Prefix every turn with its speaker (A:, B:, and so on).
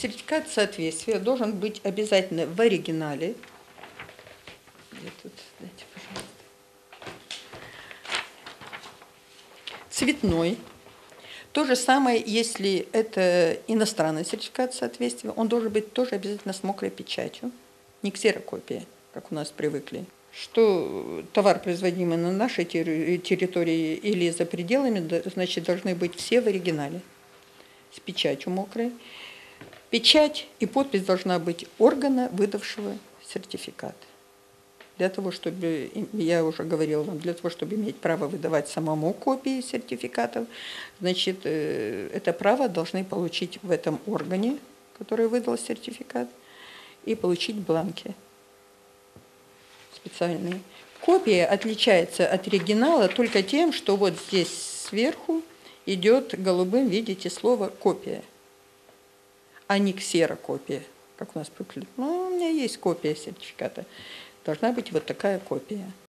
A: Сертификат соответствия должен быть обязательно в оригинале. Где тут? Дайте, пожалуйста. Цветной. То же самое, если это иностранный сертификат соответствия, он должен быть тоже обязательно с мокрой печатью, не ксерокопия, как у нас привыкли. Что товар, производимый на нашей территории или за пределами, значит, должны быть все в оригинале, с печатью мокрой. Печать и подпись должна быть органа, выдавшего сертификат. Для того, чтобы, я уже говорила вам, для того, чтобы иметь право выдавать самому копии сертификатов, значит, это право должны получить в этом органе, который выдал сертификат, и получить бланки специальные. Копия отличается от оригинала только тем, что вот здесь сверху идет голубым, видите, слово «копия», а не ксерокопия, как у нас привыкли. Ну, у меня есть копия сертификата. Должна быть вот такая копия.